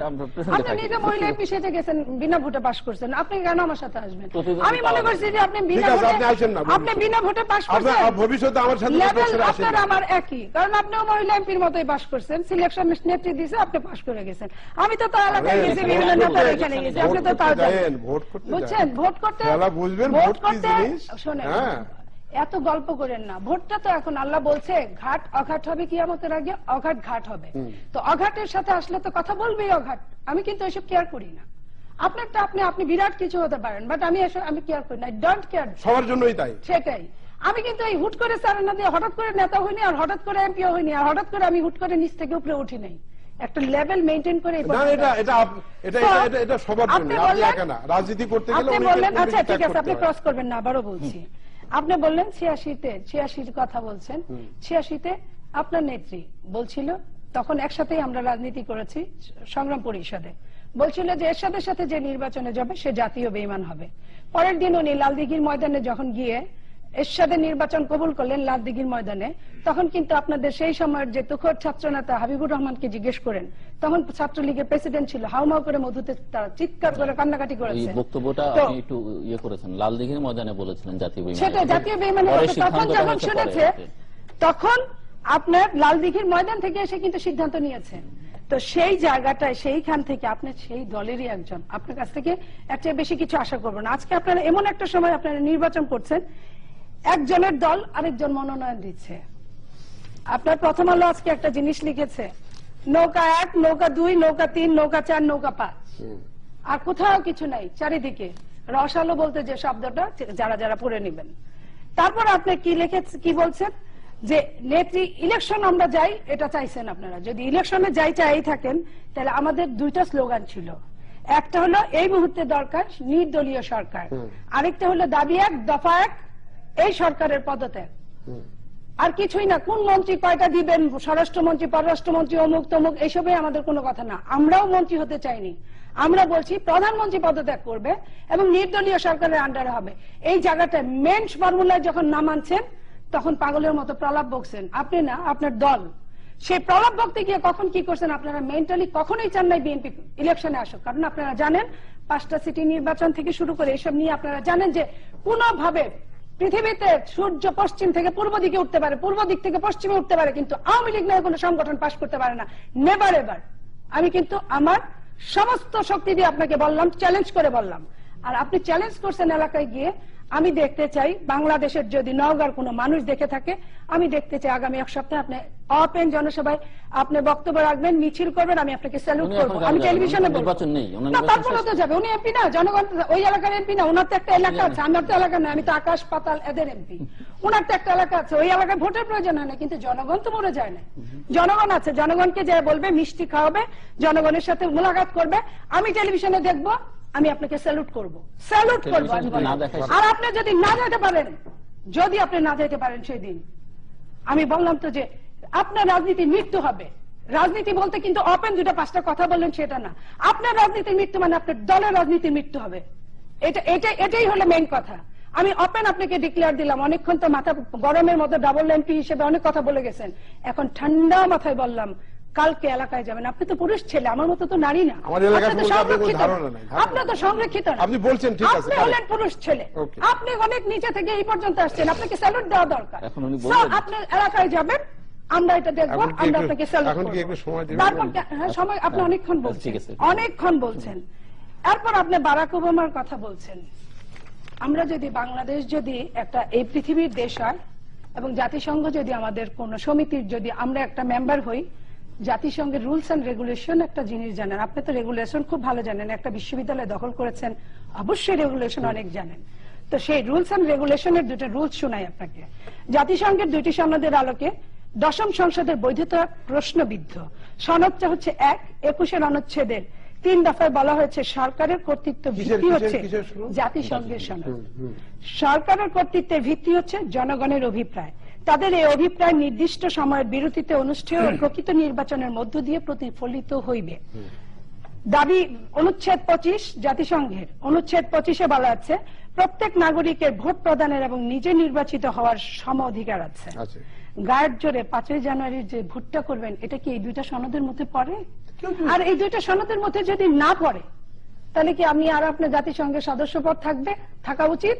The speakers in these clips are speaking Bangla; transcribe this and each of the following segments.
আপনি নিজে মহিলা এমপি সেজে গেছেন, বিনা ভোটে পাশ করছেন, আপনি কেন আমার সাথে আসবেন? আমি মনে করছি যে আপনি বিনা ভোটে পাশ করছেন, ভবিষ্যতে আমার সাথে আপনার আমার একই, কারণ আপনিও মহিলা এমপির মতোই পাশ করছেন, সিলেকশন নেত্রী দিয়েছে, আপনি পাশ করে গেছেন। আমি তো তার এলাকায় গেছি, বিভিন্ন নেতার এখানে গেছি, আপনি তো তাও জানেন, বুঝছেন? ভোট করতে শোনেন, এত গল্প করেন না। ভোটটা তো এখন আল্লাহ বলছে ঘাট অঘাট হবে, কিয়ামতের আগে অঘাট ঘাট হবে। তো অঘাটের সাথে আসলে তো কথা বলবেই অঘাট। আমি কিন্তু এসব কেয়ার করি না। আপনারটা আপনি বিরাট কিছু হতে পারেন, বাট আমি কেয়ার করি না, ডোন্ট কেয়ার। সবার জন্যই তাই। সেটাই। আমি কিন্তু এই হুট করে চারানা দিয়ে হঠাৎ করে নেতা হইনি, আর হঠাৎ করে এমপিও হইনি, আর হঠাৎ করে আমি হুট করে নিচ থেকে উপরে উঠি নাই। একটা লেভেল মেইনটেইন করে এটা সবার জন্য, আপনি একা না। রাজনীতি করতে গেলে আপনি বললেন, আচ্ছা ঠিক আছে, আপনি ক্রস করবেন না, আবারও বলছি। আপনি বললেন 86-র কথা বলছেন। 86-তে আপনার নেত্রী বলছিল, তখন একসাথেই আমরা রাজনীতি করেছি সংগ্রাম পরিষদে, বলছিল যে এরশাদের সাথে যে নির্বাচনে যাবে সে জাতীয় বেঈমান হবে। পরের দিন উনি লালদিঘির ময়দানে যখন গিয়ে এরশাদের নির্বাচন কবুল করলেন লালদিঘির ময়দানে, তখন কিন্তু আপনাদের সেই সময়ের যে তুখোর ছাত্রনেতা হাবিবুর রহমানকে জিজ্ঞেস করেন, তখন ছাত্রলীগের প্রেসিডেন্ট ছিল, হাউমাউ করে মধুতে তারা চিৎকার করে কান্নাকাটি করেছে। বক্তব্যটা আপনি একটু ইয়ে করেছেন, লালদিঘির ময়দানে বলেছিলেন জাতীয় বেঈমান, সেটা জাতীয় বেঈমানের কথা তখন যখন শুনেছে, তখন আপনার লালদিঘির ময়দান থেকে এসে কিন্তু সিদ্ধান্ত নিয়েছে। তো সেই জায়গাটায়, সেইখান থেকে আপনি সেই দলেরই একজন, আপনার কাছ থেকে একটা বেশি কিছু আশা করবো না। আজকে আপনারা এমন একটা সময় আপনারা নির্বাচন করছেন, একজনের দল আরেকজন মনোনয়ন দিচ্ছে। আপনার প্রথম আলো আজকে একটা জিনিস লিখেছে, নৌকা 1, নৌকা 2, নৌকা 3, নৌকা 4, নৌকা 5, আর কোথাও কিছু নাই চারিদিকে। রসালো বলতে যে শব্দটা যারা যারা পড়ে নেবেন। তারপর আপনি কি লিখেছেন, কি বলছেন যে নেত্রী ইলেকশন আমরা যাই, এটা চাইছেন আপনারা। যদি ইলেকশনে চাই থাকেন, তাহলে আমাদের দুইটা স্লোগান ছিল। একটা হলো এই মুহূর্তে দরকার নির্দলীয় সরকার, আরেকটা হলো দাবি 1, দফা 1, এই সরকারের পদত্যাগ। আর কিছুই না। কোন মন্ত্রী কয়টা দিবেন, স্বরাষ্ট্রমন্ত্রী, পররাষ্ট্রমন্ত্রী, অমুক তমুক, এইসবে আমাদের কোনো কথা না। আমরাও মন্ত্রী হতে চাইনি। আমরা বলছি প্রধানমন্ত্রী পদত্যাগ করবে এবং নির্দলীয় সরকারের আন্ডারে হবে। এই জায়গাটায় মেন ফর্মুলায় যখন না মানছেন, তখন পাগলের মতো প্রলাপ বকছেন। আপনি না, আপনার দল। সেই প্রলাপ বকতে গিয়ে কখন কি করছেন, আপনারা মেন্টালি কখনোই চান নাই বিএনপি ইলেকশনে আসুক। কারণ আপনারা জানেন 5টা সিটি নির্বাচন থেকে শুরু করে এসব নিয়ে আপনারা জানেন যে কোনোভাবে পৃথিবীতে সূর্য পশ্চিম থেকে পূর্ব দিকে উঠতে পারে, পূর্ব দিক থেকে পশ্চিমে উঠতে পারে, কিন্তু আওয়ামী লীগ নয় কোনো সংগঠন পাশ করতে পারে না। Never ever. আমি কিন্তু আমার সমস্ত শক্তি দিয়ে আপনাকে বললাম, চ্যালেঞ্জ করে বললাম। আর আপনি চ্যালেঞ্জ করছেন এলাকায় গিয়ে। আমি দেখতে চাই বাংলাদেশের যদি নওগাঁর কোনো মানুষ দেখে থাকে, আমি দেখতে চাই আগামী 1 সপ্তাহে আপনি ওপেন জনসভায় আপনি বক্তব্য রাখবেন, মিছিল করবেন, আমি আপনাকে স্যালুট করবো। আমি টেলিভিশনে বলবো না, তারপরে তো যাবে। উনি এমপি না, জনগণ ওই এলাকার এমপি না, ওনার তো একটা এলাকা আছে, আমার তো এলাকা না, আমি তো আকাশ পাতাল এদের এমপি। ওনার তো একটা এলাকা আছে, ওই এলাকায় ভোটের প্রয়োজন হয় না, কিন্তু জনগণ তো মরে যায় না। জনগণ আছে, জনগণকে যে বলবে, মিষ্টি খাওয়াবে, জনগণের সাথে মোলাকাত করবে, আমি টেলিভিশনে দেখবো, আমি আপনাকে স্যালুট করবো, স্যালুট করবো। আর আপনি যদি না যেতে পারেন, যদি আপনি না যেতে পারেন সেই দিন, আমি বললাম তো যে আপনার রাজনীতির মৃত্যু হবে। রাজনীতি বলতে কিন্তু ওপেন 2-5টা কথা বললেন সেটা না। আপনার রাজনীতির মৃত্যু মানে আপনার দলের রাজনীতির মৃত্যু হবে। এটাই হলো মেইন কথা। আমি ওপেন আপনাকে ডিক্লেয়ার দিলাম। অনেকক্ষণ তো মাথা গরমের মতো ডাবল এমপি হিসেবে অনেক কথা বলে গেছেন, এখন ঠান্ডা মাথায় বললাম কালকে এলাকায় যাবেন। আপনি তো পুরুষ ছেলে, আমার মতো তো নারী না। আপনি তো সংরক্ষিত না, আপনি বলছেন ঠিক আছে, আপনি হলেন পুরুষ ছেলে। আপনি অনেক নিচে থেকে এই পর্যন্ত আসছেন, আপনাকে স্যালুট দেওয়া দরকার। আপনি এলাকায় যাবেন, আমরা এটা দেখবো, আমরা আপনাকে স্যালুট করব। তারপর সময় আপনি অনেকক্ষণ বলছেন। এরপর আপনি বারাক ওবামার কথা বলছেন। আমরা যদি বাংলাদেশ যদি একটা এই পৃথিবীর দেশ হয় এবং জাতিসংঘ যদি আমাদের কোন সমিতির যদি আমরা একটা মেম্বার হই, জাতিসংঘের রুলস এন্ড রেগুলেশন একটা জিনিস জানেন, আপনি তো রেগুলেশন খুব ভালো জানেন, একটা বিশ্ববিদ্যালয় দখল করেছেন, অবশ্যই রেগুলেশন অনেক জানেন। তো সেই রুলস এন্ড রেগুলেশনের 2টা রুলস শোনাই আপনাকে। জাতিসংঘের 2টি সনদের আলোকে 10ম সংসদের বৈধতা প্রশ্নবিদ্ধ। সনদটা হচ্ছে 21 অনুচ্ছেদের 3 দফায় বলা হয়েছে সরকারের কর্তৃত্ব ভিত্তি হচ্ছে জাতিসংঘের সনদ। সরকারের কর্তৃত্বের ভিত্তি হচ্ছে জনগণের অভিপ্রায়। তাদের এই অভিপ্রায় নির্দিষ্ট সময়ের বিরতিতে অনুষ্ঠেয় প্রকৃত নির্বাচনের মধ্য দিয়ে প্রতিফলিত হইবে। দাবি অনুচ্ছেদ 25 জাতিসংঘের অনুচ্ছেদ 25-এ বলা আছে প্রত্যেক নাগরিকের ভোট প্রদানের এবং নিজে নির্বাচিত হওয়ার সম অধিকার আছে। গায়ের জোরে 5ই জানুয়ারির যে ভোটটা করবেন, এটা কি এই 2টা সনদের মধ্যে পড়ে? আর এই দুইটা সনদের মধ্যে যদি না পড়ে তাহলে কি আমি আর আপনার জাতিসংঘের সদস্যপদ থাকা উচিত?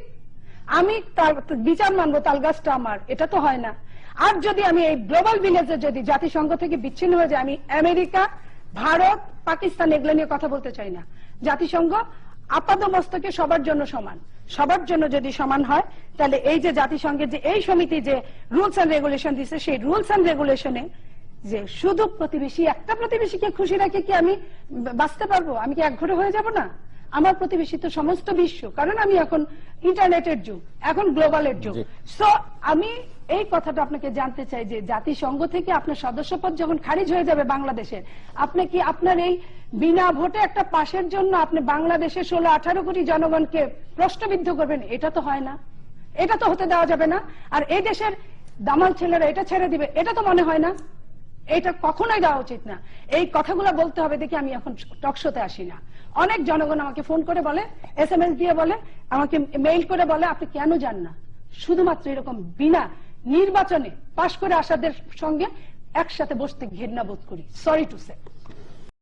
আমি তার বিচার মানবো তাল গাছটা আমার, এটা তো হয় না। আর যদি আমি এই গ্লোবাল ভিলেজে যদি জাতিসংঘ থেকে বিচ্ছিন্ন হয়ে যায়, আমি আমেরিকা, ভারত, পাকিস্তান এগুলো নিয়ে কথা বলতে চাই না। জাতিসংঘ আপাদমস্তকে সবার জন্য সমান, সবার জন্য যদি সমান হয় তাহলে এই যে জাতিসংঘের যে এই সমিতি যে রুলস এন্ড রেগুলেশন দিচ্ছে, সেই রুলস এন্ড রেগুলেশনে যে শুধু প্রতিবেশী, একটা প্রতিবেশীকে খুশি রাখে কি আমি বাঁচতে পারবো? আমি কি একঘরে হয়ে যাব না? আমার প্রতিবেশী তো সমস্ত বিশ্ব, কারণ আমি এখন ইন্টারনেটের যুগ, এখন গ্লোবালের যুগ। সো আমি এই কথাটা আপনাকে জানতে চাই যে জাতিসংঘ থেকে আপনার সদস্যপদ যখন খারিজ হয়ে যাবে বাংলাদেশের, আপনি কি আপনার এই বিনা ভোটে একটা পাশের জন্য আপনি বাংলাদেশের 16-18 কোটি জনগণকে প্রশ্নবিদ্ধ করবেন? এটা তো হয় না, এটা তো হতে দেওয়া যাবে না। আর এই দেশের দামাল ছেলেরা এটা ছেড়ে দিবে, এটা তো মনে হয় না। এটা কখনোই দেওয়া উচিত না। এই কথাগুলো বলতে হবে দেখি আমি এখন টকশোতে আসি না। অনেক জনগণ আমাকে ফোন করে বলে, SMS দিয়ে বলে, আমাকে মেইল করে বলে আপনি কেন যান না? শুধুমাত্র এরকম বিনা নির্বাচনে পাশ করে আসাদের সঙ্গে একসাথে বসতে ঘৃণা বোধ করি। Sorry to say.